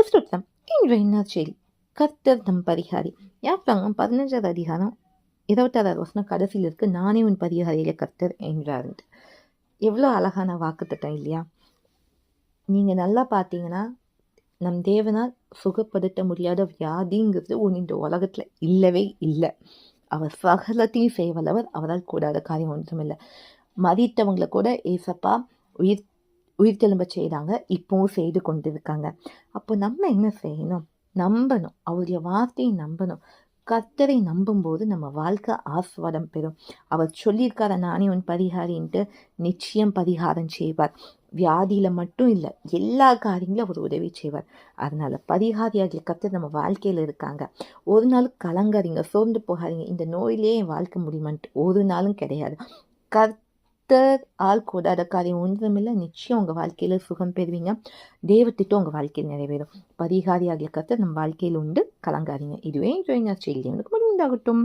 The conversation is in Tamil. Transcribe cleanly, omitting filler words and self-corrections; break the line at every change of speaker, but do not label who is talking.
ஸ்தோத்திரம். இன்றைய நற்செய்தி கர்த்தர் நம் பரிகாரி. யாத்ராகமம் 15வது அதிகாரம் 26வது வசனம் கடைசியில் இருக்கு. நானே உன் பரிகாரியில கர்த்தர் என்றார். எவ்வளோ அழகான வாக்குத்தத்தம் இல்லையா? நீங்க நல்லா பார்த்தீங்கன்னா, நம் தேவனால் சுகப்படுத்த முடியாத வியாதிங்கிறது ஒன்று இந்த உலகத்துல இல்லவே இல்லை. அவர் சகலத்தையும் செய்வல்லவர், அவரால் கூடாத காரியம் ஒன்றும் இல்லை. மதித்தவங்களை கூட ஏசப்பா உயிர்த்தெழும்ப செய்தாங்க, இப்பவும் செய்து கொண்டிருக்காங்க. அப்போ நம்ம என்ன செய்யணும்? நம்பணும், அவருடைய வார்த்தையை நம்பணும். கர்த்தரை நம்பும்போது நம்ம வாழ்க்கை ஆஸ்வாதம் பெறும். அவர் சொல்லியிருக்கார நானே உன் பரிகாரின்ட்டு நிச்சயம் பரிகாரம் செய்வார். வியாதியில மட்டும் இல்லை, எல்லா காரியங்களும் அவர் உதவி செய்வார். அதனால பரிகாரியாகிய கர்த்தர் நம்ம வாழ்க்கையில இருக்காங்க. ஒரு நாள் கலங்காதீங்க, சோர்ந்து போகாதீங்க. இந்த நோயிலேயே என் வாழ்க்கை முடியுமான்ட்டு ஒரு நாளும் கிடையாது. கர்த்தர் ஆள் கூடாத காரியம் ஒன்றுமில்லை. நிச்சயம் உங்கள் வாழ்க்கையில் சுகம் பெறுவீங்க. தேவத்திட்டம் உங்கள் வாழ்க்கையில் நிறைவேறும். பரிகாரியாகிய கர்த்தர் நம் வாழ்க்கையில் உண்டு, கலங்காதீங்க. இதுவே இன்றைய செய்தி உங்களுக்கு உண்டாகட்டும்.